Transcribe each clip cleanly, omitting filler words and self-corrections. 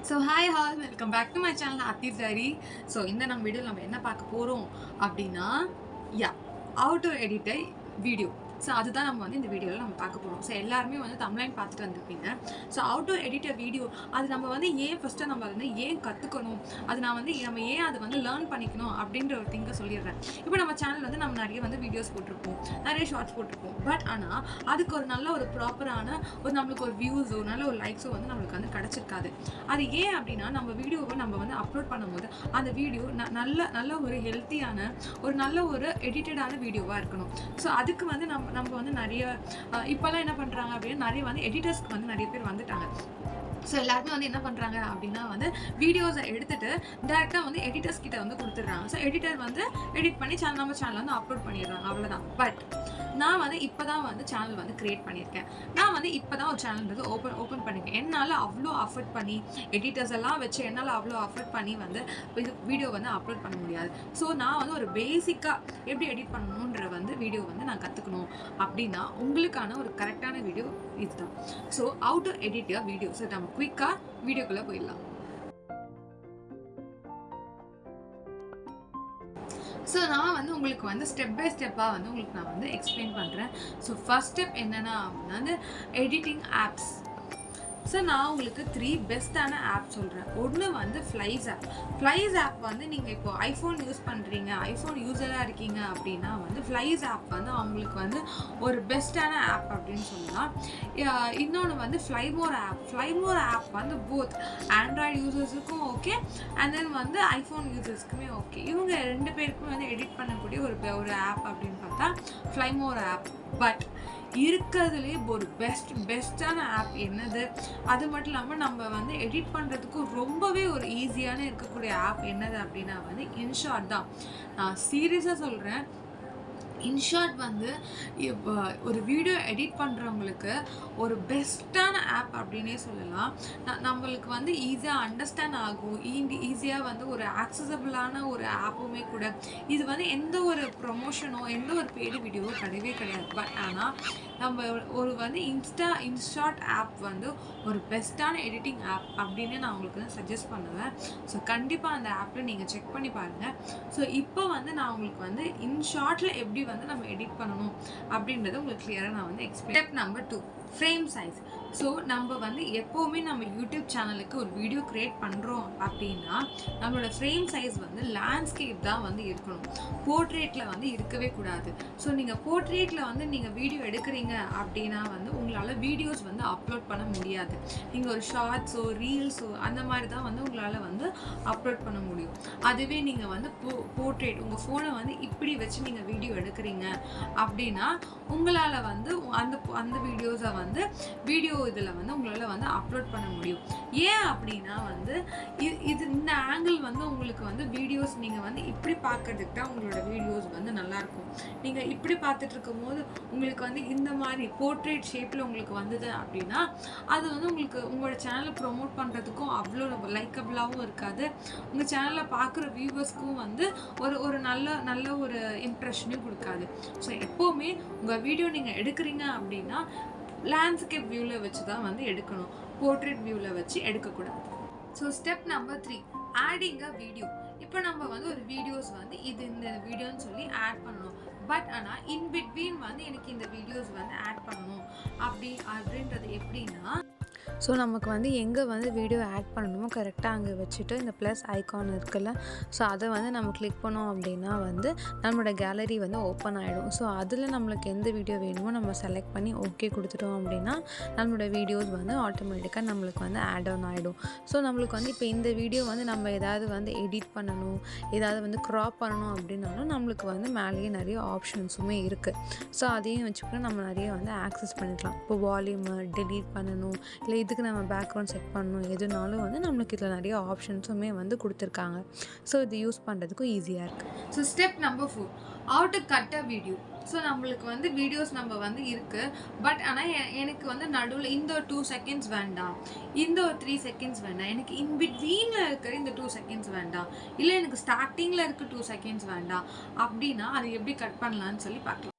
So hi all welcome back to my channel Aarthi's diary. So இந்த நம்ம வீடியோவில் நம்ம என்ன பார்க்க போகிறோம் அப்படின்னா how to edit a video. So அதுதான் நம்ம வந்து இந்த வீடியோவில் நம்ம பார்க்க போகிறோம். ஸோ எல்லாருமே வந்து தமிழ்லைன் பார்த்துட்டு வந்திருப்பீங்க. So how to edit a video அது நம்ம வந்து ஃபஸ்ட்டு நம்ம வந்து ஏன் கற்றுக்கணும், அது நான் வந்து நம்ம அதை வந்து லேர்ன் பண்ணிக்கணும் அப்படின்ற ஒரு திங்கை சொல்லிடுறேன். இப்போ நம்ம சேனல் வந்து நம்ம நிறைய வந்து வீடியோஸ் போட்டிருப்போம், நிறைய ஷார்ட்ஸ் போட்டிருப்போம். பட் ஆனால் அதுக்கு ஒரு நல்ல ஒரு ப்ராப்பரான நம்மளுக்கு ஒரு வியூஸோ நல்ல ஒரு லைக்ஸோ வந்து நம்மளுக்கு வந்து கிடச்சிருக்காது. அது ஏன் அப்படின்னா நம்ம வீடியோவை நம்ம வந்து அப்லோட் பண்ணும்போது அந்த வீடியோ நல்ல ஒரு ஹெல்த்தியான ஒரு நல்ல ஒரு எடிட்டடான வீடியோவாக இருக்கணும். ஸோ அதுக்கு வந்து நம்ம வந்து நிறைய இப்போல்லாம் என்ன பண்ணுறாங்க அப்படின்னா நிறைய வந்து எடிட்டர்ஸ்க்கு வந்து நிறைய பேர் வந்துட்டாங்க. ஸோ எல்லாருமே வந்து என்ன பண்ணுறாங்க அப்படின்னா வந்து வீடியோஸை எடுத்துகிட்டு டேரெக்டாக வந்து எடிட்டர்ஸ் கிட்ட வந்து கொடுத்துட்றாங்க. ஸோ எடிட்டர் வந்து எடிட் பண்ணி நம்ம சேனல் வந்து அப்லோட் பண்ணிடுறாங்க, அவ்வளோதான். பட் நான் வந்து இப்போ தான் வந்து சேனல் வந்து க்ரியேட் பண்ணியிருக்கேன். நான் வந்து இப்போ தான் ஒரு சேனல் வந்து ஓப்பன் பண்ணியிருக்கேன். என்னால் அவ்வளோ அஃபர்ட் பண்ணி எடிட்டர்ஸ் எல்லாம் வச்சு என்னால் அவ்வளோ அஃபர்ட் பண்ணி வந்து இது வீடியோ வந்து அப்லோட் பண்ண முடியாது. ஸோ நான் வந்து ஒரு பேசிக்காக எப்படி எடிட் பண்ணணுன்ற வந்து வீடியோ வந்து நான் கற்றுக்கணும் அப்படின்னா உங்களுக்கான ஒரு கரெக்டான வீடியோ இதுதான். So how to edit your video. So நம்ம குயிக்காக வீடியோக்குள்ளே போயிடலாம். வந்து ஸோ நான் வந்து உங்களுக்கு வந்து ஸ்டெப் பை ஸ்டெப்பாக வந்து உங்களுக்கு நான் வந்து எக்ஸ்பிளைன் பண்ணுறேன். ஸோ ஃபர்ஸ்ட் ஸ்டெப் என்னென்னா அப்படின்னா வந்து எடிட்டிங் ஆப்ஸ். ஸோ நான் உங்களுக்கு 3 பெஸ்ட்டான ஆப் சொல்கிறேன். ஒன்று வந்து ஃப்ளைஸ் ஆப். ஃப்ளைஸ் ஆப் வந்து நீங்கள் இப்போ ஐஃபோன் யூஸ் பண்ணுறீங்க, ஐஃபோன் யூஸராக இருக்கீங்க அப்படின்னா வந்து ஃப்ளைஸ் ஆப் வந்து அவங்களுக்கு வந்து ஒரு பெஸ்ட்டான ஆப் அப்படின்னு சொல்லலாம். இன்னொன்று வந்து ஃப்ளைமோர் ஆப். ஃப்ளைமோர் ஆப் வந்து போத் ஆண்ட்ராய்டு யூசர்ஸுக்கும் ஓகே அண்ட் தென் வந்து ஐஃபோன் யூசர்ஸ்க்குமே ஓகே. இவங்க 2 பேருக்குமே வந்து எடிட் பண்ணக்கூடிய ஒரு ஆப் அப்படின்னு பார்த்தா ஃப்ளைமோர் ஆப். பட் இருக்கிறதுலே ஒரு பெஸ்ட்டான ஆப் என்னது, அது மட்டும் இல்லாமல் நம்ம வந்து எடிட் பண்ணுறதுக்கு ரொம்பவே ஒரு ஈஸியான இருக்கக்கூடிய ஆப் என்னது அப்படின்னா வந்து இன்ஷாட் தான். நான் சீரியஸாக சொல்கிறேன். இன்ஷாட் வந்து ஒரு வீடியோ எடிட் பண்ணுறவங்களுக்கு ஒரு பெஸ்ட்டான ஆப் அப்படின்னே சொல்லலாம். நம்மளுக்கு வந்து ஈஸியாக அண்டர்ஸ்டாண்ட் ஆகும், ஈஸியாக வந்து ஒரு ஆக்சசபிளான ஒரு ஆப்புமே கூட. இது வந்து எந்த ஒரு ப்ரொமோஷனோ எந்த ஒரு பெய்டு வீடியோவோ கிடையவே கிடையாது. பட் ஆனால் நம்ம ஒரு வந்து இன்ஷாட் ஆப் வந்து ஒரு பெஸ்ட்டான எடிட்டிங் ஆப் அப்படின்னு நான் உங்களுக்கு வந்து சஜஸ்ட் பண்ணுவேன். ஸோ கண்டிப்பாக அந்த ஆப்பில் நீங்கள் செக் பண்ணி பாருங்கள். ஸோ இப்போ வந்து நான் உங்களுக்கு வந்து இன்ஷாட்டில் எப்படி வந்து நம்ம எடிட் பண்ணணும் அப்படின்றத உங்களுக்கு கிளியராக நான் வந்து explain. Step number 2 frame size. So நம்ம வந்து எப்போவுமே நம்ம யூடியூப் சேனலுக்கு ஒரு வீடியோ க்ரியேட் பண்ணுறோம் அப்படின்னா நம்மளோட ஃப்ரேம் சைஸ் வந்து லேண்ட்ஸ்கேப் தான் வந்து இருக்கணும், போர்ட்ரேட்டில் வந்து இருக்கவே கூடாது. ஸோ நீங்கள் போர்ட்ரேட்டில் வந்து நீங்கள் வீடியோ எடுக்கிறீங்க அப்படின்னா வந்து உங்களால் வீடியோஸ் வந்து அப்லோட் பண்ண முடியாது. நீங்கள் ஒரு ஷார்ட்ஸோ ரீல்ஸோ அந்த மாதிரி தான் வந்து உங்களால் வந்து அப்லோட் பண்ண முடியும். அதுவே நீங்கள் வந்து போர்ட்ரேட் உங்கள் ஃபோனை வந்து இப்படி வச்சு நீங்கள் வீடியோ எடுக்கிறீங்க அப்படின்னா உங்களால் வந்து அந்த வீடியோஸை வந்து வீடியோ இதில் வந்து உங்களால் வந்து அப்லோட் பண்ண முடியும். ஏன் அப்படின்னா வந்து இந்த ஆங்கிள் வந்து உங்களுக்கு வந்து வீடியோஸ் நீங்கள் வந்து இப்படி பார்க்கறதுக்கு தான் உங்களோட வீடியோஸ் வந்து நல்லாயிருக்கும். நீங்கள் இப்படி பார்த்துட்டு இருக்கும் போது உங்களுக்கு வந்து இந்த மாதிரி போர்ட்ரேட் ஷேப்பில் உங்களுக்கு வந்தது அப்படின்னா அது வந்து உங்களுக்கு உங்களோட சேனலை ப்ரொமோட் பண்ணுறதுக்கும் அவ்வளோ லைக்கபிளாகவும் இருக்காது. உங்கள் சேனலில் பார்க்குற வியூவர்ஸ்க்கும் வந்து ஒரு நல்ல ஒரு இம்ப்ரெஷனையும் கொடுக்காது. ஸோ எப்போவுமே உங்கள் வீடியோ நீங்கள் எடுக்கிறீங்க அப்படின்னா லேண்ட்ஸ்கேப் வியூவில் வச்சு தான் வந்து எடுக்கணும், போர்ட்ரேட் வியூவில் வச்சு எடுக்கக்கூடாது. ஸோ ஸ்டெப் நம்பர் 3 ஆடிங் அ வீடியோ. இப்போ நம்ம வந்து ஒரு வீடியோஸ் வந்து இந்த வீடியோன்னு சொல்லி ஆட் பண்ணணும். பட் ஆனால் இன் பிட்வீன் வந்து எனக்கு இந்த வீடியோஸ் வந்து ஆட் பண்ணணும் அப்படின்றது எப்படின்னா ஸோ நமக்கு வந்து எங்கே வந்து வீடியோ ஆட் பண்ணணுமோ கரெக்டாக அங்கே வச்சுட்டு இந்த ப்ளஸ் ஐக்கான் இருக்குல்ல, ஸோ அதை வந்து நம்ம கிளிக் பண்ணோம் அப்படின்னா வந்து நம்மளோட கேலரி வந்து ஓப்பன் ஆகிடும். ஸோ அதில் நம்மளுக்கு எந்த வீடியோ வேணுமோ நம்ம செலக்ட் பண்ணி ஓகே கொடுத்துட்டோம் அப்படின்னா நம்மளோட வீடியோஸ் வந்து ஆட்டோமேட்டிக்காக நம்மளுக்கு வந்து ஆட் ஆன் ஆகிடும். ஸோ நம்மளுக்கு வந்து இப்போ இந்த வீடியோ வந்து நம்ம ஏதாவது வந்து எடிட் பண்ணணும், ஏதாவது வந்து க்ராப் பண்ணணும் அப்படின்னாலும் நம்மளுக்கு வந்து மேலேயே நிறைய ஆப்ஷன்ஸுமே இருக்குது. ஸோ அதையும் வச்சுக்கிட்டு நம்ம நிறைய வந்து ஆக்சஸ் பண்ணிக்கலாம். இப்போ வால்யூமை டெலீட் பண்ணணும், இல்லை இதுக்கு நம்ம பேக்ரவுண்ட் செட் பண்ணணும், எதுனாலும் வந்து நம்மளுக்கு இதில் நிறைய ஆப்ஷன்ஸுமே வந்து கொடுத்துருக்காங்க. ஸோ இது யூஸ் பண்ணுறதுக்கும் ஈஸியாக இருக்குது. So step number 4 how to cut a video. So நம்மளுக்கு வந்து வீடியோஸ் நம்ம வந்து இருக்குது. பட் ஆனால் எனக்கு வந்து நடுவில் இந்த 2 செகண்ட்ஸ் வேண்டாம், இந்த 3 செகண்ட்ஸ் வேண்டாம், எனக்கு இன்பிட்வீனில் இருக்கிற இந்த 2 செகண்ட்ஸ் வேண்டாம், இல்லை எனக்கு ஸ்டார்டிங்கில் இருக்க 2 செகண்ட்ஸ் வேண்டாம் அப்படின்னா அது எப்படி கட் பண்ணலான்னு சொல்லி பார்க்கலாம்.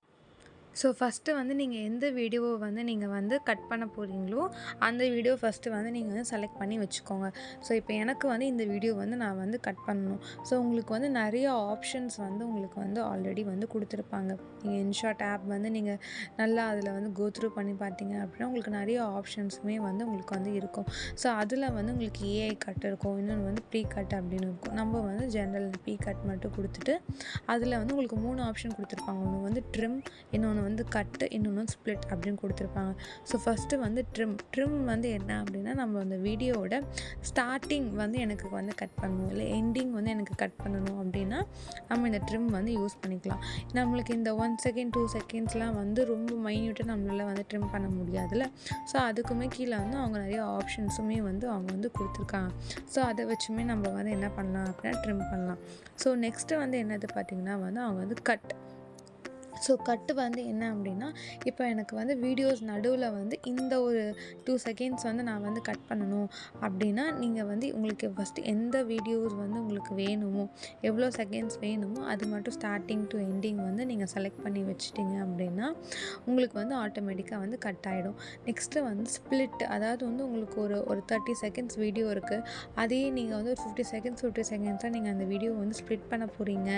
ஸோ ஃபஸ்ட்டு வந்து நீங்கள் எந்த வீடியோவை வந்து நீங்கள் வந்து கட் பண்ண போகிறீங்களோ அந்த வீடியோ ஃபஸ்ட்டு வந்து நீங்கள் வந்து செலக்ட் பண்ணி வச்சுக்கோங்க. ஸோ இப்போ எனக்கு வந்து இந்த வீடியோ வந்து நான் வந்து கட் பண்ணணும். ஸோ உங்களுக்கு வந்து நிறைய ஆப்ஷன்ஸ் வந்து உங்களுக்கு வந்து ஆல்ரெடி வந்து கொடுத்துருப்பாங்க. நீங்கள் இன்ஷாட் ஆப் வந்து நீங்கள் நல்லா அதில் வந்து கோ த்ரூ பண்ணி பார்த்தீங்க அப்படின்னா உங்களுக்கு நிறைய ஆப்ஷன்ஸுமே வந்து உங்களுக்கு வந்து இருக்கும். ஸோ அதில் வந்து உங்களுக்கு ஏஐ கட் இருக்கும், இன்னொன்று வந்து ப்ரீ கட் அப்படின்னு இருக்கும். நம்ம வந்து ஜென்ரல் ப்ரீ கட் மட்டும் கொடுத்துட்டு அதில் வந்து உங்களுக்கு 3 ஆப்ஷன் கொடுத்துருப்பாங்க. ஒன்று வந்து ட்ரிம், இன்னொன்று வந்து கட்டு, இன்னொன்று ஸ்ப்ளிட் அப்படின்னு கொடுத்துருப்பாங்க. ஸோ ஃபஸ்ட்டு வந்து ட்ரிம் வந்து என்ன அப்படின்னா நம்ம அந்த வீடியோவோட ஸ்டார்டிங் வந்து எனக்கு வந்து கட் பண்ணணும், இல்லை எண்டிங் வந்து எனக்கு கட் பண்ணணும் அப்படின்னா நம்ம இந்த ட்ரிம் வந்து யூஸ் பண்ணிக்கலாம். நம்மளுக்கு இந்த 1 செகண்ட் 2 செகண்ட்ஸ்லாம் வந்து ரொம்ப மைன்யூட்டாக நம்மளால் வந்து ட்ரிம் பண்ண முடியாதுல்ல. ஸோ அதுக்குமே கீழே வந்து அவங்க நிறைய ஆப்ஷன்ஸுமே வந்து அவங்க வந்து கொடுத்துருக்காங்க. ஸோ அதை வச்சுமே நம்ம வந்து என்ன பண்ணலாம் அப்படின்னா ட்ரிம் பண்ணலாம். ஸோ நெக்ஸ்ட்டு வந்து என்னது பார்த்திங்கன்னா வந்து அவங்க வந்து கட். ஸோ கட்டு வந்து என்ன அப்படின்னா இப்போ எனக்கு வந்து வீடியோஸ் நடுவில் வந்து இந்த ஒரு 2 செகண்ட்ஸ் வந்து நான் வந்து கட் பண்ணணும் அப்படின்னா நீங்கள் வந்து உங்களுக்கு ஃபஸ்ட்டு எந்த வீடியோஸ் வந்து உங்களுக்கு வேணுமோ, எவ்வளோ செகண்ட்ஸ் வேணுமோ அது மட்டும் ஸ்டார்டிங் டு எண்டிங் வந்து நீங்கள் செலக்ட் பண்ணி வச்சிட்டிங்க அப்படின்னா உங்களுக்கு வந்து ஆட்டோமேட்டிக்காக வந்து கட் ஆகிடும். நெக்ஸ்ட்டு வந்து ஸ்ப்ளிட், அதாவது வந்து உங்களுக்கு ஒரு 30 செகண்ட்ஸ் வீடியோ இருக்குது, அதே நீங்கள் வந்து ஒரு 50 செகண்ட்ஸாக நீங்கள் அந்த வீடியோ வந்து ஸ்ப்ளிட் பண்ண போகிறீங்க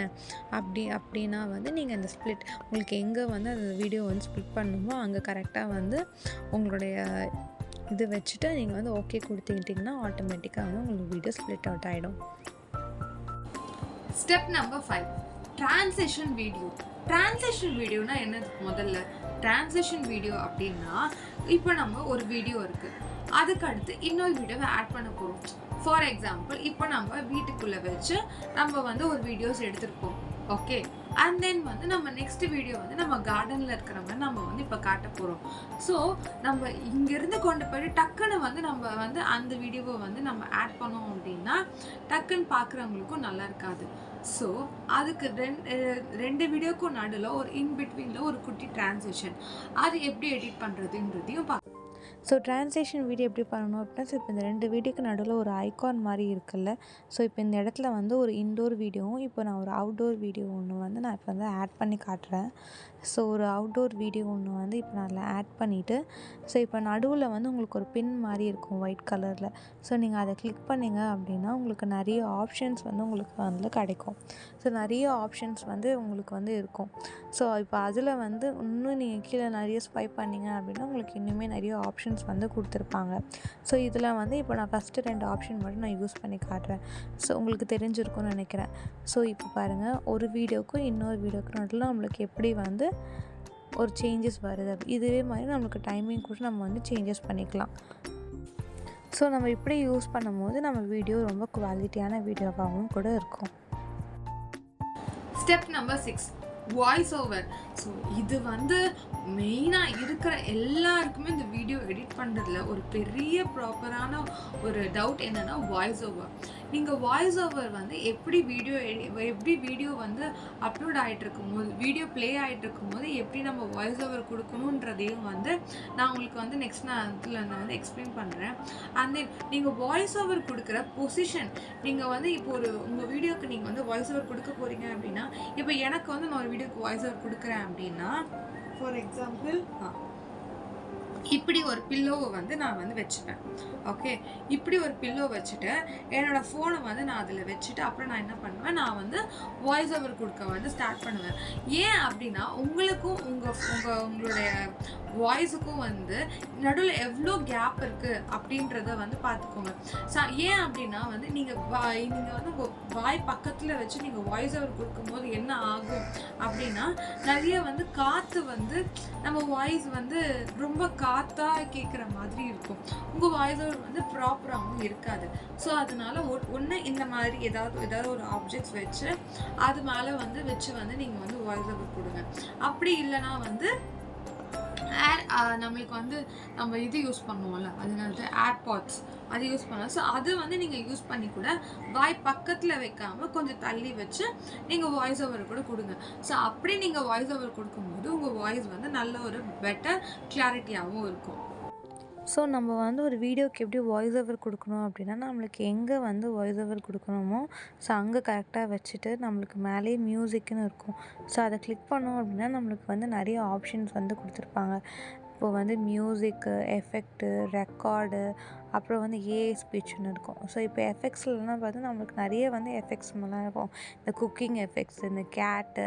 அப்படின்னா வந்து நீங்கள் அந்த ஸ்ப்ளிட் உங்களுக்கு எங்கே வந்து அந்த வீடியோ வந்து ஸ்ப்ளிட் பண்ணணுமோ அங்கே கரெக்டாக வந்து உங்களுடைய இது வச்சுட்டு நீங்கள் வந்து ஓகே கொடுத்துக்கிட்டிங்கன்னா ஆட்டோமேட்டிக்காக வந்து உங்களுக்கு வீடியோ ஸ்ப்ளிட் அவுட் ஆகிடும். Step number 5, transition video. Transition வீடியோனா என்னது? முதல்ல ட்ரான்சிஷன் வீடியோ அப்படின்னா இப்போ நம்ம ஒரு வீடியோ இருக்குது, அதுக்கு அடுத்து இன்னொரு வீடியோவை ஆட் பண்ண போகிறோம். ஃபார் எக்ஸாம்பிள் இப்போ நம்ம வீட்டுக்குள்ளே வச்சு நம்ம வந்து ஒரு வீடியோஸ் எடுத்துருப்போம், ஓகே. அண்ட் தென் வந்து நம்ம நெக்ஸ்ட் வீடியோ வந்து நம்ம கார்டனில் இருக்கிற மாதிரி நம்ம வந்து இப்போ காட்ட போகிறோம். ஸோ நம்ம இங்கேருந்து கொண்டு போய்ட்டு டக்குன்னு வந்து நம்ம வந்து அந்த வீடியோவை வந்து நம்ம ஆட் பண்ணோம் அப்படின்னா டக்குன்னு பார்க்குறவங்களுக்கும் நல்லா இருக்காது. ஸோ அதுக்கு ரெண்டு வீடியோக்கும் நடுவில் ஒரு இன்பிட்வீனில் ஒரு குட்டி ட்ரான்சிஷன், அது எப்படி எடிட் பண்ணுறதுன்றதையும் பார்க்கலாம். ஸோ ட்ரான்சிஷன் வீடியோ எப்படி பண்ணணும் அப்படின்னா, ஸோ இப்போ இந்த 2 வீடியோக்கு நடுவில் ஒரு ஐகான் மாதிரி இருக்குல்ல. ஸோ இப்போ இந்த இடத்துல வந்து ஒரு இன்டோர் வீடியோவும் இப்போ நான் ஒரு அவுட்டோர் வீடியோ ஒன்று வந்து நான் இப்போ வந்து ஆட் பண்ணி காட்டுறேன். ஸோ ஒரு அவுட்டோர் வீடியோ ஒன்று வந்து இப்போ நான் அதில் ஆட் பண்ணிவிட்டு, ஸோ இப்போ நடுவில் வந்து உங்களுக்கு ஒரு பின் மாதிரி இருக்கும் ஒயிட் கலரில். ஸோ நீங்கள் அதை கிளிக் பண்ணிங்க அப்படின்னா உங்களுக்கு நிறைய ஆப்ஷன்ஸ் வந்து உங்களுக்கு அதில் கிடைக்கும். ஸோ நிறைய ஆப்ஷன்ஸ் வந்து உங்களுக்கு வந்து இருக்கும். ஸோ இப்போ அதில் வந்து இன்னும் நீங்கள் கீழே நிறைய ஸ்வைப் பண்ணிங்க அப்படின்னா உங்களுக்கு இன்னுமே நிறைய ஆப்ஷன்ஸ் வந்து கொடுத்துருப்பாங்க. ஸோ இதில் வந்து இப்போ நான் ஃபஸ்ட்டு 2 ஆப்ஷன் மட்டும் நான் யூஸ் பண்ணி காட்டுறேன். ஸோ உங்களுக்கு தெரிஞ்சிருக்கும்னு நினைக்கிறேன். ஸோ இப்போ பாருங்கள், ஒரு வீடியோக்கும் இன்னொரு வீடியோக்கும் நடுவில் நம்மளுக்கு எப்படி வந்து ஒரு சேஞ்சஸ் வருது. இதே மாதிரி நம்மளுக்கு டைமிங் கூட நம்ம வந்து சேஞ்சஸ் பண்ணிக்கலாம். ஸோ நம்ம இப்படி யூஸ் பண்ணும்போது நம்ம வீடியோ ரொம்ப குவாலிட்டியான வீடியோவாகவும் கூட இருக்கும். Step number 6, voice over. So இது வந்து மெயினாக இருக்கிற எல்லாருக்குமே இந்த வீடியோ எடிட் பண்ணுறதுல ஒரு பெரிய ப்ராப்பரான ஒரு டவுட் என்னென்னா வாய்ஸ் ஓவர். நீங்கள் வாய்ஸ் ஓவர் வந்து எப்படி வீடியோ வந்து அப்லோட் ஆகிட்டு இருக்கும்போது, வீடியோ ப்ளே ஆகிட்டு இருக்கும்போது எப்படி நம்ம வாய்ஸ் ஓவர் கொடுக்கணுன்றதையும் வந்து நான் உங்களுக்கு வந்து நெக்ஸ்ட் நான் இதில் வந்து எக்ஸ்பிளைன் பண்ணுறேன். அண்ட் தென் நீங்கள் வாய்ஸ் ஓவர் கொடுக்குற பொசிஷன், நீங்கள் வந்து இப்போ உங்கள் வீடியோக்கு நீங்கள் வந்து வாய்ஸ் ஓவர் கொடுக்க போகிறீங்க அப்படின்னா, இப்போ எனக்கு வந்து நான் ஒரு வீடியோக்கு வாய்ஸ் ஓவர் கொடுக்குறேன் அப்படின்னா, ஃபார் எக்ஸாம்பிள் இப்படி ஒரு பில்லோவை வந்து நான் வந்து வச்சுப்பேன், ஓகே. இப்படி ஒரு பில்லோ வச்சுட்டு என்னோடய ஃபோனை வந்து நான் அதில் வச்சுட்டு அப்புறம் நான் என்ன பண்ணுவேன், நான் வந்து வாய்ஸ் ஓவர் கொடுக்க வந்து ஸ்டார்ட் பண்ணுவேன். ஏன் அப்படின்னா உங்களுக்கும் உங்களுடைய வாய்ஸுக்கும் வந்து நடுவில் எவ்வளோ கேப் இருக்குது அப்படின்றத வந்து பார்த்துக்கோங்க. ஏன் அப்படின்னா வந்து நீங்கள் வந்து உங்கள் வாய் பக்கத்தில் வச்சு நீங்கள் வாய்ஸ் ஓவர் கொடுக்கும்போது என்ன ஆகும் அப்படின்னா நிறைய வந்து காற்று வந்து நம்ம வாய்ஸ் வந்து ரொம்ப காற்றா கேட்குற மாதிரி இருக்கும், உங்கள் வாய்ஸ் ஓவர் வந்து ப்ராப்பராகவும் இருக்காது. ஸோ அதனால ஒன்று இந்த மாதிரி ஏதாவது ஒரு ஆப்ஜெக்ட்ஸ் வச்சு அது மேலே வந்து நீங்கள் வந்து வாய்ஸ் ஓவர் கொடுங்க. அப்படி இல்லைனா வந்து நம்மளுக்கு வந்து நம்ம இது யூஸ் பண்ணுவோம்ல, அதனால ஏர்பாட்ஸ் அது யூஸ் பண்ணலாம். ஸோ அது வந்து நீங்கள் யூஸ் பண்ணி கூட வாய் பக்கத்தில் வைக்காமல் கொஞ்சம் தள்ளி வச்சு நீங்கள் வாய்ஸ் ஓவர் கூட கொடுங்க. ஸோ அப்படி நீங்கள் வாய்ஸ் ஓவர் கொடுக்கும்போது உங்கள் வாய்ஸ் வந்து நல்ல ஒரு பெட்டர் கிளாரிட்டியாகவும் இருக்கும். ஸோ நம்ம வந்து ஒரு வீடியோக்கு எப்படி வாய்ஸ் ஓவர் கொடுக்கணும் அப்படின்னா, நம்மளுக்கு எங்கே வந்து வாய்ஸ் ஓவர் கொடுக்கணுமோ, ஸோ அங்கே கரெக்டாக வச்சுட்டு நம்மளுக்கு மேலேயே மியூசிக்னு இருக்கும். ஸோ அதை கிளிக் பண்ணோம் அப்படின்னா நம்மளுக்கு வந்து நிறைய ஆப்ஷன்ஸ் வந்து கொடுத்துருப்பாங்க. இப்போது வந்து மியூசிக்கு, எஃபெக்ட்டு, ரெக்கார்டு, அப்புறம் வந்து ஏஐ ஸ்பீச்சுன்னு இருக்கும். ஸோ இப்போ எஃபெக்ட்ஸ்லாம் பார்த்தா நம்மளுக்கு நிறைய வந்து எஃபெக்ட்ஸ் மாதிரிலாம் இருக்கும். இந்த குக்கிங் எஃபெக்ட்ஸ், இந்த கேட்டு,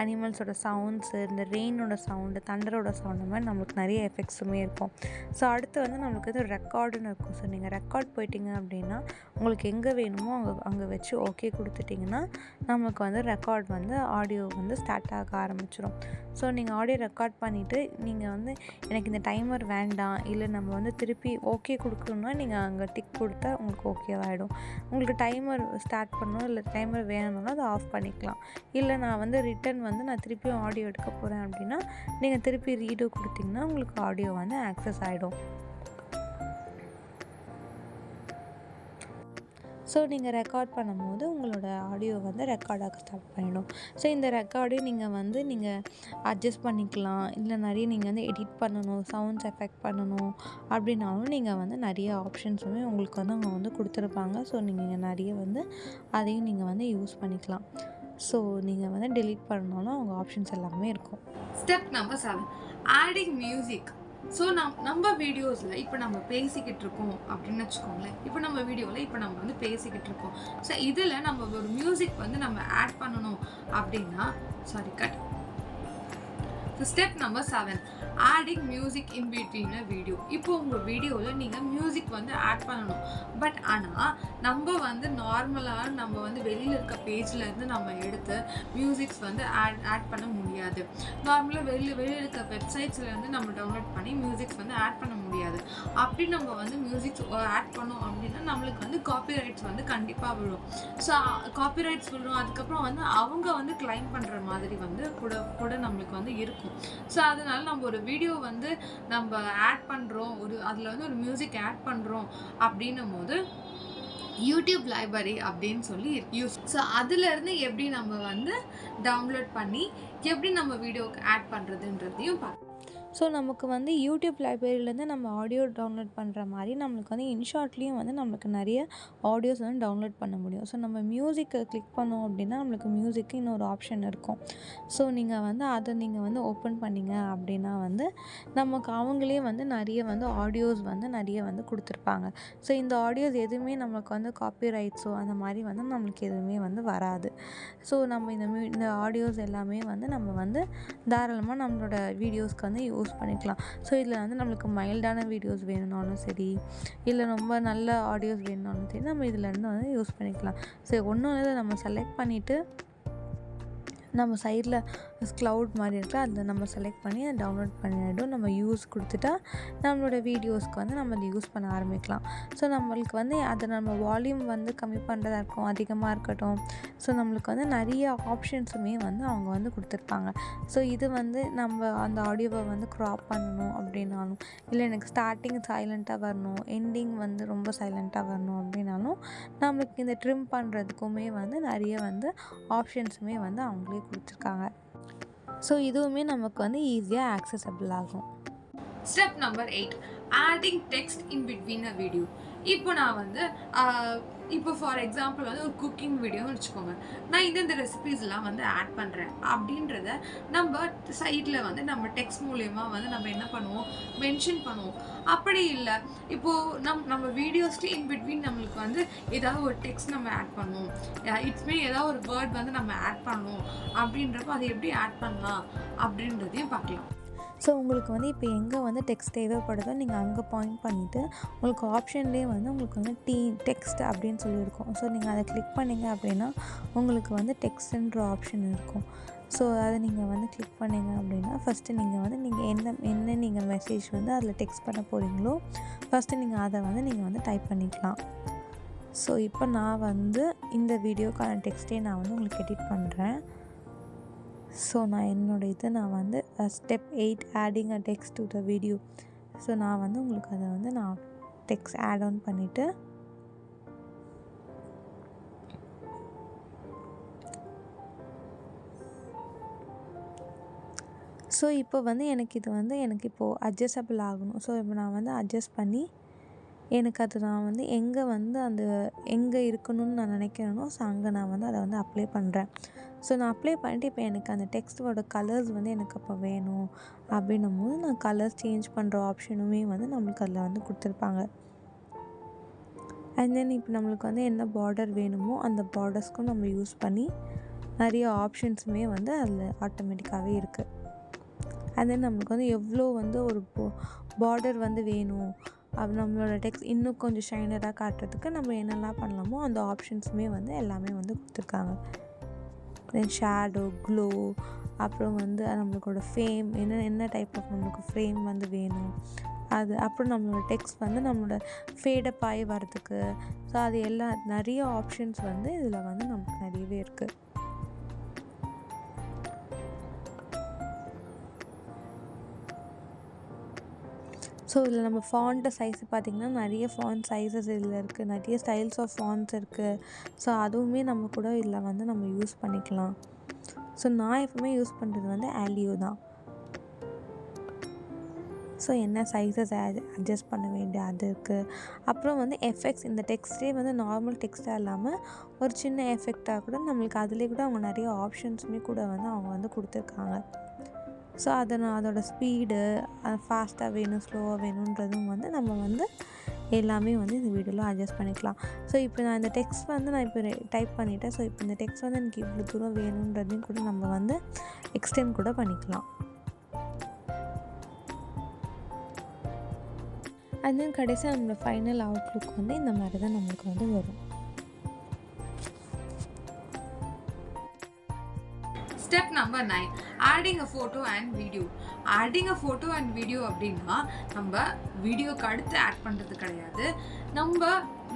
அனிமல்ஸோட சவுண்ட்ஸு, இந்த ரெயினோட சவுண்டு, தண்டரோட சவுண்டு மாதிரி நம்மளுக்கு நிறைய எஃபெக்ட்ஸுமே இருக்கும். ஸோ அடுத்து வந்து நம்மளுக்கு வந்து ரெக்கார்டுன்னு இருக்கும். ஸோ நீங்கள் ரெக்கார்ட் போயிட்டீங்க அப்படின்னா உங்களுக்கு எங்கே வேணுமோ அங்கே வச்சு ஓகே கொடுத்துட்டிங்கன்னா நம்மளுக்கு வந்து ரெக்கார்ட் வந்து ஆடியோ வந்து ஸ்டார்ட் ஆக ஆரம்பிச்சிடும். ஸோ நீங்கள் ஆடியோ ரெக்கார்ட் பண்ணிவிட்டு நீங்கள் வந்து எனக்கு இந்த டைமர் வேண்டாம், இல்லை நம்ம வந்து திருப்பி ஓகே கொடுக்கணுன்னா நீங்கள் அங்கே டிக் கொடுத்தா உங்களுக்கு ஓகேவாகிடும். உங்களுக்கு டைமர் ஸ்டார்ட் பண்ணணும் இல்லை டைமர் வேணும்னா அதை ஆஃப் பண்ணிக்கலாம். இல்லை நான் வந்து ரிட்டன் வந்து நான் திருப்பியும் ஆடியோ எடுக்க போகிறேன் அப்படின்னா நீங்கள் திருப்பி ரீடோ கொடுத்தீங்கன்னா உங்களுக்கு ஆடியோ வந்து ஆக்சஸ் ஆகிடும். ஸோ நீங்கள் ரெக்கார்ட் பண்ணும்போது உங்களோட ஆடியோ வந்து ரெக்கார்ட் ஆக ஸ்டார்ட் பண்ணிடும். ஸோ இந்த ரெக்கார்டையும் நீங்கள் அட்ஜஸ்ட் பண்ணிக்கலாம். இல்லை நிறைய நீங்கள் வந்து எடிட் பண்ணணும், சவுண்ட்ஸ் எஃபெக்ட் பண்ணணும் அப்படின்னாலும் நீங்கள் வந்து நிறைய ஆப்ஷன்ஸுமே உங்களுக்கு வந்து அவங்க வந்து கொடுத்துருப்பாங்க. ஸோ நீங்கள் நிறைய வந்து அதையும் நீங்கள் வந்து யூஸ் பண்ணிக்கலாம். ஸோ நீங்கள் வந்து டெலீட் பண்ணாலும் அவங்க ஆப்ஷன்ஸ் எல்லாமே இருக்கும். Step number 7, adding music. So நம்ம வீடியோஸில் இப்போ நம்ம பேசிக்கிட்டு இருக்கோம் அப்படின்னு வச்சுக்கோங்களேன். இப்போ நம்ம வீடியோவில் இப்போ நம்ம வந்து பேசிக்கிட்டு இருக்கோம். ஸோ இதில் நம்ம ஒரு மியூசிக் வந்து நம்ம ஆட் பண்ணணும் அப்படின்னா so step number 7, adding music in between a video. இப்போ உங்கள் வீடியோவில் நீங்கள் மியூசிக் வந்து ஆட் பண்ணணும். பட் ஆனால் நம்ம வந்து நார்மலாக நம்ம வந்து வெளியில் இருக்க பேஜ்லேருந்து நம்ம எடுத்து மியூசிக்ஸ் வந்து ஆட் பண்ண முடியாது. நார்மலாக வெளியில் இருக்க வெப்சைட்ஸ்லேருந்து நம்ம டவுன்லோட் பண்ணி மியூசிக்ஸ் வந்து ஆட் பண்ண முடியாது. அப்படி நம்ம வந்து மியூசிக்ஸ் ஆட் பண்ணோம் அப்படின்னா நம்மளுக்கு வந்து காப்பிரைட்ஸ் வந்து கண்டிப்பாக விழும். ஸோ காப்பிரைட்ஸ் விழும். அதுக்கப்புறம் வந்து அவங்க வந்து கிளைம் பண்ணுற மாதிரி வந்து கூட நம்மளுக்கு வந்து இருக்கும். ஸோ அதனால நம்ம ஒரு வீடியோ வந்து நம்ம ஆட் பண்ணுறோம், அதில் வந்து ஒரு மியூசிக் ஆட் பண்ணுறோம் அப்படின்னும் போது யூடியூப் லைப்ரரி அப்படின்னு சொல்லி யூஸ். ஸோ அதுலேருந்து எப்படி நம்ம வந்து டவுன்லோட் பண்ணி எப்படி நம்ம வீடியோக்கு ஆட் பண்ணுறதுன்றதையும் பார்க்கலாம். ஸோ நமக்கு வந்து யூடியூப் லைப்ரரியிலேருந்து நம்ம ஆடியோ டவுன்லோட் பண்ணுற மாதிரி நம்மளுக்கு வந்து இன்ஷார்ட்லேயும் வந்து நம்மளுக்கு நிறைய ஆடியோஸ் வந்து டவுன்லோட் பண்ண முடியும். ஸோ நம்ம மியூசிக்கை கிளிக் பண்ணோம் அப்படின்னா நம்மளுக்கு மியூசிக்கு இன்னொரு ஆப்ஷன் இருக்கும். ஸோ நீங்கள் வந்து அதை நீங்கள் வந்து ஓப்பன் பண்ணிங்க அப்படின்னா வந்து நமக்கு அவங்களே வந்து நிறைய வந்து ஆடியோஸ் வந்து நிறைய வந்து கொடுத்துருப்பாங்க. ஸோ இந்த ஆடியோஸ் எதுவுமே நமக்கு வந்து காப்பிரைட்ஸோ அந்த மாதிரி வந்து நம்மளுக்கு எதுவுமே வந்து வராது. ஸோ நம்ம இந்த ஆடியோஸ் எல்லாமே வந்து நம்ம வந்து தாராளமாக நம்மளோட வீடியோஸ்க்கு வந்து யூஸ் பண்ணிக்கலாம். ஸோ இதில் வந்து நம்மளுக்கு மைல்டான வீடியோஸ் வேணும்னாலும் சரி, இல்லை ரொம்ப நல்ல ஆடியோஸ் வேணும்னாலும் சரி, நம்ம இதிலேருந்து வந்து யூஸ் பண்ணிக்கலாம். ஸோ ஒன்றும் இல்லை, நம்ம செலக்ட் பண்ணிவிட்டு நம்ம சைடில் க்ளவுட் மாதிரி இருக்குல்ல, அதை நம்ம செலக்ட் பண்ணி அதை டவுன்லோட் பண்ணிவிடும். நம்ம யூஸ் கொடுத்துட்டா நம்மளோட வீடியோஸ்க்கு வந்து நம்ம அதை யூஸ் பண்ண ஆரம்பிக்கலாம். ஸோ நம்மளுக்கு வந்து அதை நம்ம வால்யூம் வந்து கம்மி பண்ணுறதா இருக்கும், அதிகமாக இருக்கட்டும். ஸோ நம்மளுக்கு வந்து நிறைய ஆப்ஷன்ஸுமே வந்து அவங்க வந்து கொடுத்துருப்பாங்க. ஸோ இது வந்து நம்ம அந்த ஆடியோவை வந்து க்ராப் பண்ணணும் அப்படின்னாலும், இல்லை எனக்கு ஸ்டார்டிங் சைலண்ட்டாக வரணும், எண்டிங் வந்து ரொம்ப சைலண்ட்டாக வரணும் அப்படின்னாலும் நம்மளுக்கு இந்த ட்ரிம் பண்ணுறதுக்குமே வந்து நிறைய வந்து ஆப்ஷன்ஸுமே வந்து அவங்களே கொடுத்துருக்காங்க. ஸோ இதுவுமே நமக்கு வந்து ஈஸியாக ஆக்சசபிள் ஆகும். Step number 8, adding text in between a video. இப்போ நான் வந்து இப்போ ஃபார் எக்ஸாம்பிள் வந்து ஒரு குக்கிங் வீடியோன்னு வச்சுக்கோங்க. நான் இந்த ரெசிபீஸ்லாம் வந்து ஆட் பண்ணுறேன் அப்படின்றத நம்ம சைடில் வந்து நம்ம டெக்ஸ்ட் மூலயமா வந்து நம்ம என்ன பண்ணுவோம், மென்ஷன் பண்ணுவோம். அப்படி இல்லை, இப்போது நம்ம வீடியோஸ்க்கு இன் பிட்வீன் நம்மளுக்கு வந்து ஏதாவது ஒரு டெக்ஸ்ட் நம்ம ஆட் பண்ணுவோம், ஏதாவது ஒரு வேர்ட் வந்து நம்ம ஆட் பண்ணுவோம் அப்படின்றப்போ அதை எப்படி ஆட் பண்ணலாம் அப்படின்றதையும் பார்க்கலாம். ஸோ உங்களுக்கு வந்து இப்போ எங்கே வந்து டெக்ஸ்ட் தேவைப்படுதோ நீங்கள் அங்கே பாயிண்ட் பண்ணிவிட்டு உங்களுக்கு ஆப்ஷன்லேயே வந்து உங்களுக்கு வந்து டெக்ஸ்ட் அப்படின்னு சொல்லியிருக்கும். ஸோ நீங்கள் அதை கிளிக் பண்ணிங்க அப்படின்னா உங்களுக்கு வந்து டெக்ஸ்ட்ன்ற ஆப்ஷன் இருக்கும். ஸோ அதை நீங்கள் வந்து கிளிக் பண்ணிங்க அப்படின்னா ஃபஸ்ட்டு நீங்கள் வந்து என்ன நீங்கள் மெசேஜ் வந்து அதில் டெக்ஸ்ட் பண்ண போகிறீங்களோ ஃபஸ்ட்டு நீங்கள் அதை வந்து நீங்கள் வந்து டைப் பண்ணிக்கலாம். ஸோ இப்போ நான் வந்து இந்த வீடியோக்கான டெக்ஸ்ட்டே நான் வந்து உங்களுக்கு எடிட் பண்ணுறேன். ஸோ நான் வந்து step 8 adding a text to the video. So நான் வந்து உங்களுக்கு அதை வந்து நான் டெக்ஸ்ட் ஆட் ஆன் பண்ணிவிட்டு ஸோ இப்போ வந்து எனக்கு இப்போது அட்ஜஸ்டபிள் ஆகணும். ஸோ இப்போ நான் வந்து அட்ஜஸ்ட் பண்ணி எனக்கு அது நான் வந்து எங்கே இருக்கணும்னு நான் நினைக்கிறேனோ ஸோ அங்கே நான் வந்து அதை வந்து அப்ளை பண்ணுறேன். ஸோ நான் அப்ளை பண்ணிட்டு இப்போ எனக்கு அந்த டெக்ஸ்ட்டோட கலர்ஸ் வந்து எனக்கு அப்போ வேணும் அப்படின்னும்போது நான் கலர்ஸ் சேஞ்ச் பண்ணுற ஆப்ஷனுமே வந்து நம்மளுக்கு அதில் வந்து கொடுத்துருப்பாங்க. அண்ட் தென் இப்போ நம்மளுக்கு வந்து என்ன பார்டர் வேணுமோ அந்த பார்டர்ஸ்க்கும் நம்ம யூஸ் பண்ணி நிறைய ஆப்ஷன்ஸுமே வந்து அதில் ஆட்டோமேட்டிக்காகவே இருக்குது. அண்ட் தென் நம்மளுக்கு வந்து எவ்வளோ வந்து ஒரு பார்டர் வந்து வேணும் நம்மளோட டெக்ஸ்ட் இன்னும் கொஞ்சம் ஷைனராக காட்டுறதுக்கு நம்ம என்னெல்லாம் பண்ணலாமோ அந்த ஆப்ஷன்ஸுமே வந்து எல்லாமே வந்து கொடுத்துருக்காங்க. தென் ஷேடோ, க்ளோ, அப்புறம் வந்து நம்மளுக்கோட ஃப்ரேம் என்ன டைப் ஆஃப் நம்மளுக்கு ஃப்ரேம் வந்து வேணும் அது, அப்புறம் நம்மளோட டெக்ஸ்ட் வந்து நம்மளோட ஃபேடப் ஆகி வரதுக்கு. ஸோ அது நிறைய ஆப்ஷன்ஸ் வந்து இதில் வந்து நமக்கு நிறையவே இருக்குது. ஸோ இதில் நம்ம ஃபாண்ட்டு சைஸ் பார்த்திங்கன்னா நிறைய ஃபாண்ட் சைஸஸ் இதில் இருக்குது, நிறைய ஸ்டைல்ஸ் ஆஃப் ஃபாண்ட்ஸ் இருக்குது. ஸோ அதுவுமே நம்ம கூட இதில் வந்து நம்ம யூஸ் பண்ணிக்கலாம். ஸோ நான் எப்பவுமே யூஸ் பண்ணுறது வந்து ஆலியோ தான். ஸோ என்ன சைஸஸ் அட்ஜஸ்ட் பண்ண வேண்டிய அது இருக்குது. அப்புறம் வந்து எஃபெக்ட்ஸ், இந்த டெக்ஸ்ட்டே வந்து நார்மல் டெக்ஸ்ட்டாக இல்லாமல் ஒரு சின்ன எஃபெக்டாக கூட நம்மளுக்கு அதிலே கூட அவங்க நிறைய ஆப்ஷன்ஸுமே கூட வந்து அவங்க வந்து கொடுத்துருக்காங்க. ஸோ அதோட ஸ்பீடு ஃபாஸ்ட்டாக வேணும் ஸ்லோவாக வேணுன்றதும் வந்து நம்ம வந்து எல்லாமே வந்து இந்த வீடியோவில் அட்ஜஸ்ட் பண்ணிக்கலாம். ஸோ இப்போ நான் இந்த டெக்ஸ்ட் வந்து நான் இப்போ டைப் பண்ணிவிட்டேன். ஸோ இப்போ இந்த டெக்ஸ்ட் வந்து எனக்கு இவ்வளோ தூரம் வேணுன்றதையும் கூட நம்ம வந்து எக்ஸ்டெண்ட் கூட பண்ணிக்கலாம். அண்ட் தென் கடைசியாக நம்மளோட ஃபைனல் அவுட்லுக் வந்து இந்த மாதிரி தான் நம்மளுக்கு வந்து வரும். Step number 9, adding a photo and video. Adding a photo and video அப்படின்னா நம்ம வீடியோக்கு அடுத்து ஆட் பண்ணுறது கிடையாது. நம்ம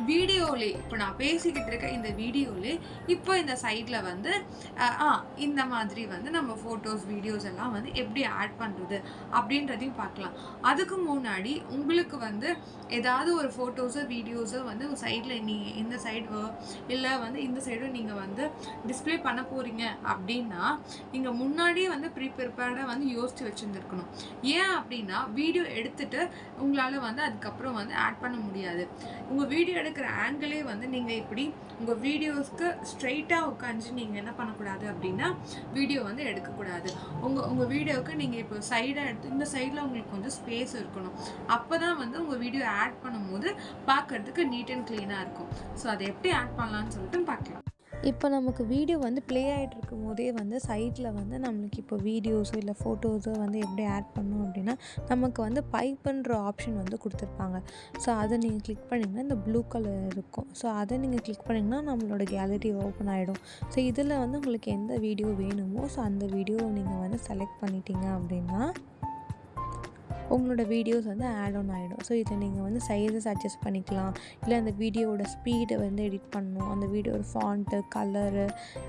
வீடியோலே இப்போ நான் பேசிக்கிட்டு இருக்க இந்த வீடியோலே இப்போ இந்த சைடில் வந்து இந்த மாதிரி வந்து நம்ம ஃபோட்டோஸ் வீடியோஸ் எல்லாம் வந்து எப்படி ஆட் பண்ணுறது அப்படின்றதையும் பார்க்கலாம். அதுக்கு முன்னாடி உங்களுக்கு வந்து ஏதாவது ஒரு ஃபோட்டோஸோ வீடியோஸோ வந்து சைடில் நீங்கள் இந்த சைடு இல்லை வந்து இந்த சைடும் நீங்கள் வந்து டிஸ்பிளே பண்ண போகிறீங்க அப்படின்னா நீங்கள் முன்னாடியே வந்து ப்ரிப்பேர்டாக வந்து யோசித்து வச்சுருந்துருக்கணும். ஏன் அப்படின்னா வீடியோ எடுத்துகிட்டு உங்களால் வந்து அதுக்கப்புறம் வந்து ஆட் பண்ண முடியாது. உங்கள் வீடியோ எடுக்கிற ஆங்கிளே வந்து நீங்கள் இப்படி உங்கள் வீடியோஸ்க்கு ஸ்ட்ரைட்டாக உட்காந்து நீங்கள் என்ன பண்ணக்கூடாது அப்படின்னா வீடியோ வந்து எடுக்கக்கூடாது. உங்கள் வீடியோவுக்கு நீங்கள் இப்போ சைடாக எடுத்து இந்த சைடில் உங்களுக்கு கொஞ்சம் ஸ்பேஸ் இருக்கணும். அப்போ தான் வந்து உங்கள் வீடியோ ஆட் பண்ணும்போது பார்க்குறதுக்கு நீட் அண்ட் க்ளீனாக இருக்கும். ஸோ அதை எப்படி ஆட் பண்ணலான்னு சொல்லிட்டு பார்க்கலாம். இப்போ நமக்கு வீடியோ வந்து ப்ளே ஆகிட்டு இருக்கும் போதே வந்து சைடில் வந்து நம்மளுக்கு இப்போ வீடியோஸோ இல்லை ஃபோட்டோஸோ வந்து எப்படி ஆட் பண்ணோம் அப்படின்னா நமக்கு வந்து பைப்புன்ற ஆப்ஷன் வந்து கொடுத்துருப்பாங்க. ஸோ அதை நீங்கள் கிளிக் பண்ணிங்கன்னா இந்த ப்ளூ கலர் இருக்கும். ஸோ அதை நீங்கள் கிளிக் பண்ணிங்கன்னா நம்மளோட கேலரி ஓப்பன் ஆகிடும். ஸோ இதில் வந்து உங்களுக்கு எந்த வீடியோ வேணுமோ ஸோ அந்த வீடியோவை நீங்கள் வந்து செலக்ட் பண்ணிட்டீங்க அப்படின்னா உங்களோட வீடியோஸ் வந்து ஆட் ஆன் ஆகிடும். ஸோ இதை நீங்கள் வந்து சைஸஸ் அட்ஜஸ்ட் பண்ணிக்கலாம். இல்லை அந்த வீடியோவோட ஸ்பீடை வந்து எடிட் பண்ணணும், அந்த வீடியோட ஃபாண்ட்டு, கலரு,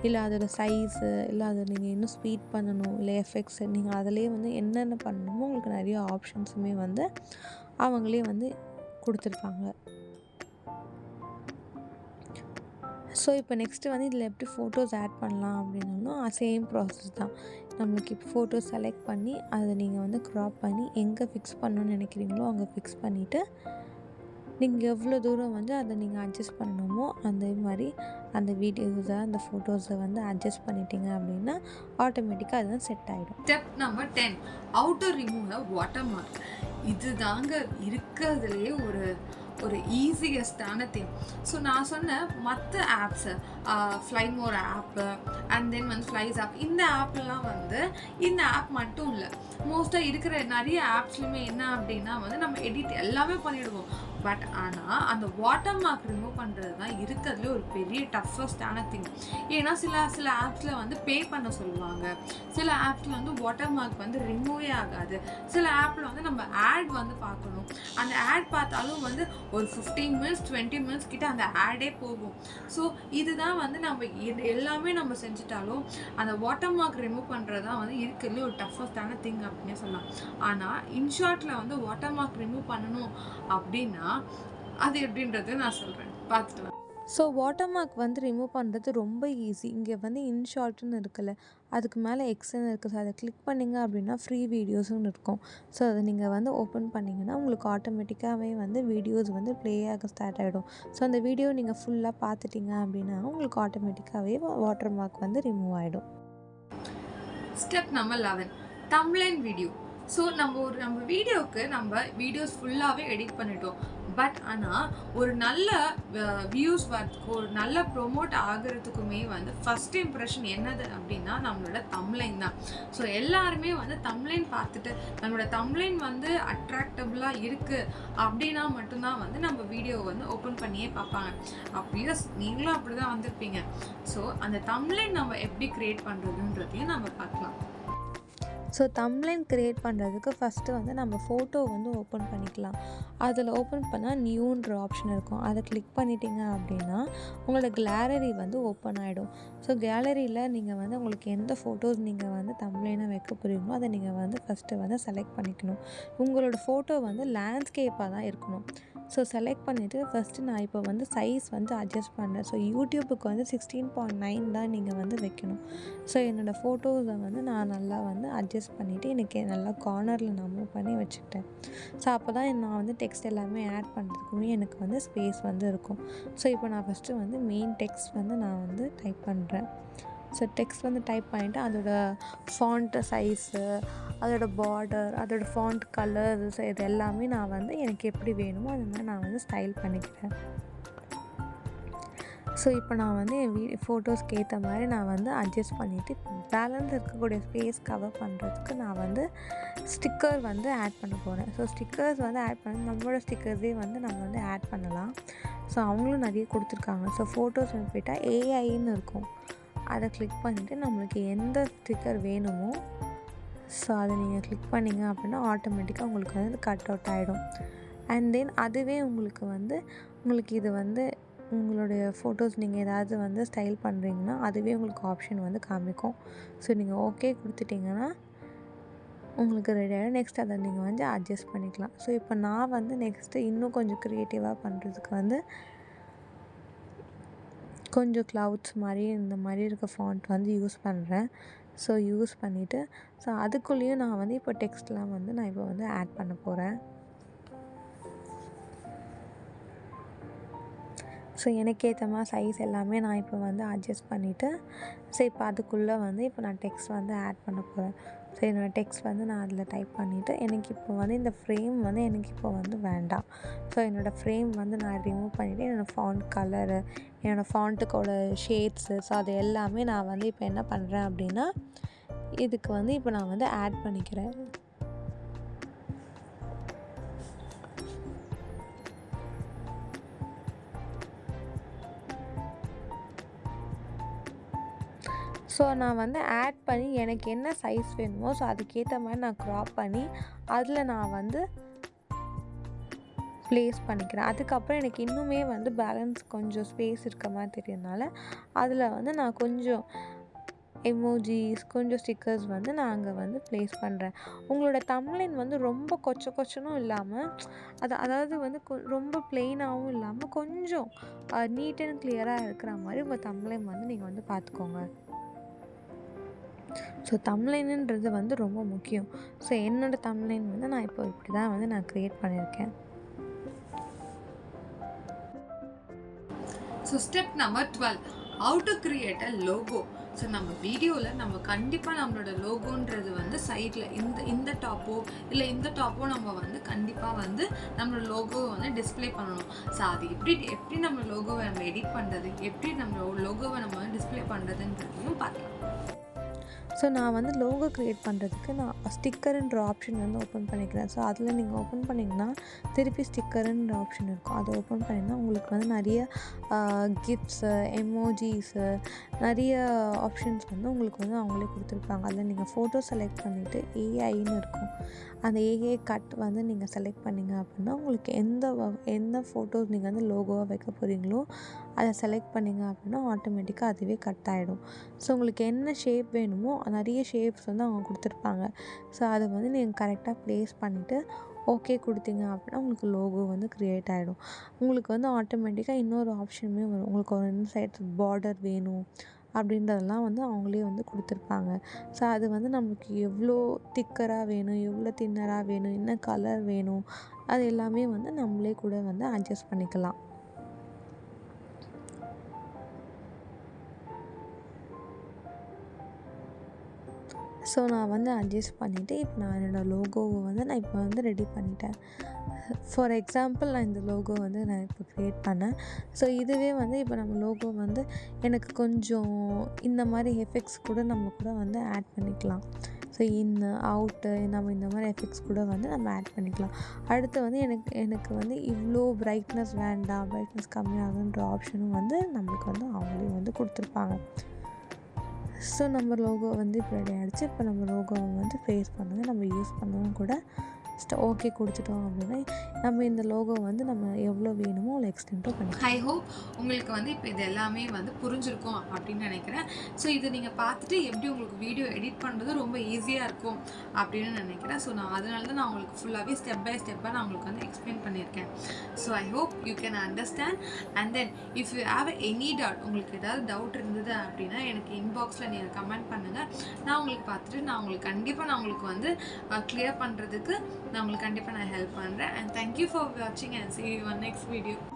இல்லை அதோட சைஸு, இல்லை அதை நீங்கள் இன்னும் ஸ்பீட் பண்ணணும், இல்லை எஃபெக்ட்ஸு, நீங்கள் அதிலே வந்து என்னென்ன பண்ணணுமோ உங்களுக்கு நிறைய ஆப்ஷன்ஸுமே வந்து அவங்களே வந்து கொடுத்துருப்பாங்க. ஸோ இப்போ நெக்ஸ்ட்டு வந்து இதில் எப்படி ஃபோட்டோஸ் ஆட் பண்ணலாம் அப்படின்னாலும் சேம் ப்ராசஸ் தான். நம்மளுக்கு இப்போ ஃபோட்டோ செலக்ட் பண்ணி அதை நீங்கள் வந்து க்ராப் பண்ணி எங்கே ஃபிக்ஸ் பண்ணணும்னு நினைக்கிறீங்களோ அங்கே ஃபிக்ஸ் பண்ணிவிட்டு நீங்கள் எவ்வளோ தூரம் வந்து அதை நீங்கள் அட்ஜஸ்ட் பண்ணணுமோ அந்த மாதிரி அந்த வீடியோஸை அந்த ஃபோட்டோஸை வந்து அட்ஜஸ்ட் பண்ணிட்டீங்க அப்படின்னா ஆட்டோமேட்டிக்காக அதுதான் செட் ஆகிடும். Step number 10, how to remove a watermark. இது தாங்க இருக்கிறதுலே ஒரு ஈஸியஸ்டான திங். ஸோ நான் சொன்ன மற்ற apps Fly More app and then வந்து ஃப்ளைஸ் ஆப், இந்த ஆப்லாம் வந்து இந்த ஆப் மட்டும் இல்லை, மோஸ்ட்டாக இருக்கிற நிறைய ஆப்ஸ்லையுமே என்ன அப்படின்னா வந்து நம்ம எடிட் எல்லாமே பண்ணிவிடுவோம். பட் ஆனால் அந்த வாட்டர் மார்க் ரிமூவ் பண்ணுறது தான் இருக்கிறதுலே ஒரு பெரிய டஃபஸ்டான திங். ஏன்னா சில ஆப்ஸில் வந்து பே பண்ண சொல்லுவாங்க, சில ஆப்ஸில் வந்து வாட்டர் மார்க் வந்து ரிமூவே ஆகாது, சில ஆப்பில் வந்து நம்ம ஆட் வந்து பார்க்கணும். அந்த ஆட் பார்த்தாலும் வந்து ஒரு 15 மினிட்ஸ் 20 மினிட்ஸ் கிட்ட அந்த ஆடே போகும். ஸோ இதுதான் வந்து நம்ம எல்லாமே நம்ம செஞ்சுட்டாலும் அந்த வாட்டர் மார்க் ரிமூவ் பண்ணுறது தான் வந்து இருக்கிறதுலே ஒரு டஃபஸ்டான திங் அப்படின்னே சொல்லலாம். ஆனால் இன்ஷார்ட்டில் வந்து வாட்டர் மார்க் ரிமூவ் பண்ணணும் அப்படின்னா அது எப்படின்றது நான் சொல்கிறேன், பார்த்துட்டு. ஸோ வாட்டர் மார்க் வந்து ரிமூவ் பண்ணுறது ரொம்ப ஈஸி. இங்கே வந்து இன்ஷார்ட்னு இருக்குல்ல அதுக்கு மேலே எக்ஸ்ன்னு இருக்குது. ஸோ அதை கிளிக் பண்ணிங்க அப்படின்னா ஃப்ரீ வீடியோஸ்னு இருக்கும். ஸோ அதை நீங்கள் வந்து ஓப்பன் பண்ணிங்கன்னா உங்களுக்கு ஆட்டோமேட்டிக்காகவே வந்து வீடியோஸ் வந்து ப்ளே ஆக ஸ்டார்ட் ஆகிடும். ஸோ அந்த வீடியோ நீங்கள் ஃபுல்லாக பார்த்துட்டிங்க அப்படின்னா உங்களுக்கு ஆட்டோமேட்டிக்காகவே வாட்டர் மார்க் வந்து ரிமூவ் ஆகிடும். Step number 11, thumbnail video. So நம்ம வீடியோவுக்கு வீடியோஸ் ஃபுல்லாகவே எடிட் பண்ணிட்டோம். பட் ஆனால் ஒரு நல்ல வியூஸ் வரதுக்கு, ஒரு நல்ல ப்ரொமோட் ஆகிறதுக்குமே வந்து ஃபஸ்ட் இம்ப்ரெஷன் என்னது அப்படின்னா நம்மளோட தம்ப்லைன் தான். ஸோ எல்லாருமே வந்து தம்ப்லைன் பார்த்துட்டு நம்மளோட தம்ப்லைன் வந்து அட்ராக்டபுளாக இருக்குது அப்படின்னா மட்டும்தான் வந்து நம்ம வீடியோவை வந்து ஓப்பன் பண்ணியே பார்ப்பாங்க. அப்படியே நீங்களும் அப்படி தான் வந்திருப்பீங்க. ஸோ அந்த தம்ப்லைன் நம்ம எப்படி க்ரியேட் பண்ணுறதுன்றதையும் நம்ம பார்க்கலாம். ஸோ தம்ப்லைன் க்ரியேட் பண்ணுறதுக்கு ஃபஸ்ட்டு வந்து நம்ம ஃபோட்டோ வந்து ஓப்பன் பண்ணிக்கலாம். அதில் ஓப்பன் பண்ணால் நியூன்ற ஆப்ஷன் இருக்கும். அதை கிளிக் பண்ணிட்டீங்க அப்படின்னா உங்களோட கேலரி வந்து ஓப்பன் ஆகிடும். ஸோ கேலரியில் நீங்கள் வந்து உங்களுக்கு எந்த ஃபோட்டோஸ் நீங்கள் வந்து தம்ப்லைனாக வைக்க போகிறீங்களோ அதை நீங்கள் வந்து ஃபஸ்ட்டு வந்து செலக்ட் பண்ணிக்கணும். உங்களோட ஃபோட்டோ வந்து லேண்ட்ஸ்கேப்பாக தான் இருக்கணும். ஸோ செலக்ட் பண்ணிவிட்டு ஃபஸ்ட்டு நான் இப்போ வந்து சைஸ் வந்து அட்ஜஸ்ட் பண்ணேன். ஸோ யூடியூபுக்கு வந்து 16.9 தான் நீங்கள் வந்து வைக்கணும். ஸோ என்னோடய ஃபோட்டோஸை வந்து நான் நல்லா வந்து அட்ஜஸ்ட் பண்ணிவிட்டு எனக்கு நல்லா கார்னரில் நான் மூவ் பண்ணி வச்சுக்கிட்டேன். ஸோ அப்போ தான் நான் வந்து டெக்ஸ்ட் எல்லாமே ஆட் பண்ணுறதுக்குமே எனக்கு வந்து ஸ்பேஸ் வந்து இருக்கும். ஸோ இப்போ நான் ஃபஸ்ட்டு வந்து மெயின் டெக்ஸ்ட் வந்து நான் வந்து டைப் பண்ணுறேன். ஸோ டெக்ஸ்ட் வந்து டைப் பண்ணிவிட்டு அதோட ஃபாண்ட்டு சைஸு, அதோட பார்டர், அதோட ஃபாண்ட் கலர்ஸ் இது எல்லாமே நான் வந்து எனக்கு எப்படி வேணுமோ அது மாதிரி நான் வந்து ஸ்டைல் பண்ணிக்கிறேன். ஸோ இப்போ நான் வந்து என் ஃபோட்டோஸ்க்கு ஏற்ற மாதிரி நான் வந்து அட்ஜஸ்ட் பண்ணிவிட்டு பேலன்ஸ் இருக்கக்கூடிய ஸ்பேஸ் கவர் பண்ணுறதுக்கு நான் வந்து ஸ்டிக்கர் வந்து ஆட் பண்ண போகிறேன். ஸோ ஸ்டிக்கர்ஸ் வந்து ஆட் பண்ணி நம்மளோட ஸ்டிக்கர்ஸே வந்து நம்ம வந்து ஆட் பண்ணலாம். ஸோ அவங்களும் நிறைய கொடுத்துருக்காங்க. ஸோ ஃபோட்டோஸ் வந்து போய்ட்டால் ஏஐன்னு இருக்கும். அதை கிளிக் பண்ணிவிட்டு நம்மளுக்கு எந்த ஸ்டிக்கர் வேணுமோ ஸோ அதை நீங்கள் கிளிக் பண்ணிங்க அப்படின்னா ஆட்டோமேட்டிக்காக உங்களுக்கு வந்து கட் அவுட் ஆகிடும். அண்ட் தென் அதுவே உங்களுக்கு இது வந்து உங்களுடைய ஃபோட்டோஸ் நீங்கள் ஏதாவது வந்து ஸ்டைல் பண்ணுறீங்கன்னா அதுவே உங்களுக்கு ஆப்ஷன் வந்து காமிக்கும். ஸோ நீங்கள் ஓகே கொடுத்துட்டிங்கன்னா உங்களுக்கு ரெடி ஆகிடும். நெக்ஸ்ட் அதை நீங்கள் வந்து அட்ஜஸ்ட் பண்ணிக்கலாம். ஸோ இப்போ நான் வந்து நெக்ஸ்ட்டு இன்னும் கொஞ்சம் க்ரியேட்டிவாக பண்ணுறதுக்கு வந்து கொஞ்சம் க்ளவுட்ஸ் மாதிரி இந்த மாதிரி இருக்க ஃபாண்ட் வந்து யூஸ் பண்ணுறேன். ஸோ யூஸ் பண்ணிவிட்டு ஸோ அதுக்குள்ளேயும் நான் வந்து இப்போ டெக்ஸ்ட்லாம் வந்து நான் இப்போ வந்து ஆட் பண்ண போகிறேன். ஸோ எனக்கு ஏற்ற மாதிரி சைஸ் எல்லாமே நான் இப்போ வந்து அட்ஜஸ்ட் பண்ணிவிட்டு ஸோ இப்போ அதுக்குள்ளே வந்து இப்போ நான் டெக்ஸ்ட் வந்து ஆட் பண்ண போகிறேன். ஸோ என்னோடய டெக்ஸ்ட் வந்து நான் அதில் டைப் பண்ணிவிட்டு எனக்கு இப்போ வந்து இந்த ஃப்ரேம் வந்து எனக்கு இப்போ வந்து வேண்டாம். ஸோ என்னோடய ஃப்ரேம் வந்து நான் ரிமூவ் பண்ணிவிட்டு என்னோடய ஃபாண்ட் கலரு, என்னோடய ஃபாண்ட்டுக்கோட ஷேட்ஸு ஸோ அது எல்லாமே நான் வந்து இப்போ என்ன பண்ணுறேன் அப்படின்னா இதுக்கு வந்து இப்போ நான் வந்து ஆட் பண்ணிக்கிறேன். ஸோ நான் வந்து ஆட் பண்ணி எனக்கு என்ன சைஸ் வேணுமோ ஸோ அதுக்கேற்ற மாதிரி நான் க்ராப் பண்ணி அதில் நான் வந்து ப்ளேஸ் பண்ணிக்கிறேன். அதுக்கப்புறம் எனக்கு இன்னுமே வந்து பேலன்ஸ் கொஞ்சம் ஸ்பேஸ் இருக்க மாதிரி தெரியறதுனால அதில் வந்து நான் கொஞ்சம் எமோஜிஸ், கொஞ்சம் ஸ்டிக்கர்ஸ் வந்து நான் அங்கே வந்து ப்ளேஸ் பண்ணுறேன். உங்களோட தம்ப்லைன் வந்து ரொம்ப கொச்சனும் இல்லாமல் அதாவது வந்து ரொம்ப ப்ளெயினாகவும் இல்லாமல் கொஞ்சம் நீட் அண்ட் கிளியராக இருக்கிற மாதிரி உங்கள் தம்ப்லைன் வந்து நீங்கள் வந்து பார்த்துக்கோங்க. ஸோ தம்ப்லைனுன்றது வந்து ரொம்ப முக்கியம். ஸோ என்னோடய தம்ப்லைன் வந்து நான் இப்போ இப்படி தான் வந்து நான் க்ரியேட் பண்ணியிருக்கேன். So step number 12, how to create a logo. So நம்ம வீடியோவில் நம்ம கண்டிப்பாக நம்மளோட லோகோன்றது வந்து சைடில் இந்த டாப்போ இல்லை இந்த டாப்போ நம்ம வந்து கண்டிப்பாக வந்து நம்மளோட லோகோவை வந்து டிஸ்பிளே பண்ணணும். ஸோ அது எப்படி நம்ம லோகோவை நம்ம எடிட் பண்ணுறது, எப்படி நம்ம லோகோவை நம்ம வந்து டிஸ்பிளே பண்ணுறதுன்றதையும் பார்க்கலாம். ஸோ நான் வந்து லோகோ க்ரியேட் பண்ணுறதுக்கு நான் ஸ்டிக்கருன்ற ஆப்ஷன் வந்து ஓப்பன் பண்ணிக்கிறேன். ஸோ அதில் நீங்கள் ஓப்பன் பண்ணிங்கன்னா திருப்பி ஸ்டிக்கருன்ற ஆப்ஷன் இருக்கும். அதை ஓப்பன் பண்ணிங்கன்னா உங்களுக்கு வந்து நிறைய கிஃப்ட்ஸு, எமோஜிஸு, நிறைய ஆப்ஷன்ஸ் வந்து உங்களுக்கு வந்து அவங்களே கொடுத்துருப்பாங்க. அதில் நீங்கள் ஃபோட்டோ செலக்ட் பண்ணிவிட்டு ஏஐன்னு இருக்கும். அந்த ஏஐ கட் வந்து நீங்கள் செலக்ட் பண்ணிங்க அப்படின்னா உங்களுக்கு எந்த ஃபோட்டோஸ் நீங்கள் வந்து லோகோவாக வைக்க போகிறீங்களோ அதை செலக்ட் பண்ணிங்க அப்படின்னா ஆட்டோமேட்டிக்காக அதுவே கட் ஆகிடும். ஸோ உங்களுக்கு என்ன ஷேப் வேணுமோ நிறைய ஷேப்ஸ் வந்து அவங்க கொடுத்துருப்பாங்க. ஸோ அதை வந்து நீங்கள் கரெக்டாக ப்ளேஸ் பண்ணிவிட்டு ஓகே கொடுத்தீங்க அப்படின்னா உங்களுக்கு லோகோ வந்து க்ரியேட் ஆகிடும். உங்களுக்கு வந்து ஆட்டோமேட்டிக்காக இன்னொரு ஆப்ஷனுமே வரும். உங்களுக்கு ஒரு இன்சைட் பார்டர் வேணும் அப்படின்றதெல்லாம் வந்து அவங்களே வந்து கொடுத்துருப்பாங்க. ஸோ அது வந்து நம்மளுக்கு எவ்வளோ திக்கராக வேணும், எவ்வளோ தின்னராக வேணும், என்ன கலர் வேணும், அது எல்லாமே வந்து நம்மளே கூட வந்து அட்ஜஸ்ட் பண்ணிக்கலாம். ஸோ நான் வந்து அட்ஜஸ்ட் பண்ணிவிட்டு இப்போ நான் என்னோடய லோகோவை வந்து நான் இப்போ வந்து ரெடி பண்ணிட்டேன். ஃபார் எக்ஸாம்பிள் நான் இந்த லோகோ வந்து நான் இப்போ க்ரியேட் பண்ணேன். ஸோ இதுவே வந்து இப்போ நம்ம லோகோ வந்து எனக்கு கொஞ்சம் இந்த மாதிரி எஃபெக்ட்ஸ் கூட நம்ம கூட வந்து ஆட் பண்ணிக்கலாம். ஸோ இன்னு அவுட்டு நம்ம இந்த மாதிரி எஃபெக்ட்ஸ் கூட வந்து நம்ம ஆட் பண்ணிக்கலாம். அடுத்து வந்து எனக்கு வந்து இவ்வளோ பிரைட்னஸ் வேண்டாம், பிரைட்னஸ் கம்மியாகுன்ற ஆப்ஷனும் வந்து நம்மளுக்கு வந்து அவங்களே வந்து கொடுத்துருப்பாங்க. ஸோ நம்ம லோகோ வந்து இப்போ ரெடி ஆகிடுச்சு. இப்போ நம்ம லோகோவை வந்து ஃபேஸ் பண்ணுங்கள், நம்ம யூஸ் பண்ணவும் கூட ஓகே கொடுத்துட்டோம் அப்படின்னா நம்ம இந்த லோகோ வந்து நம்ம எவ்வளோ வேணுமோ அவ்வளோ எக்ஸ்டெண்ட்டும் பண்ணிக்கலாம். ஐ ஹோப் உங்களுக்கு வந்து இப்போ இது எல்லாமே வந்து புரிஞ்சிருக்கும் அப்படின்னு நினைக்கிறேன். ஸோ இது நீங்கள் பார்த்துட்டு எப்படி உங்களுக்கு வீடியோ எடிட் பண்ணுறது ரொம்ப ஈஸியாக இருக்கும் அப்படின்னு நினைக்கிறேன். ஸோ அதனால தான் நான் உங்களுக்கு ஃபுல்லாகவே ஸ்டெப் பை ஸ்டெப்பாக நான் உங்களுக்கு வந்து எக்ஸ்பிளைன் பண்ணியிருக்கேன். So I hope you can understand. And then if you have any doubt, உங்களுக்கு ஏதாவது டவுட் இருந்தது அப்படின்னா எனக்கு இன்பாக்ஸில் நீங்கள் கமெண்ட் பண்ணுங்கள். நான் உங்களுக்கு பார்த்துட்டு நான் உங்களுக்கு வந்து கிளியர் பண்ணுறதுக்கு நான் உங்களுக்கு கண்டிப்பாக நான் ஹெல்ப் பண்ணுறேன். அண்ட் தேங்க்யூ ஃபார் வாட்சிங் and see you on next video.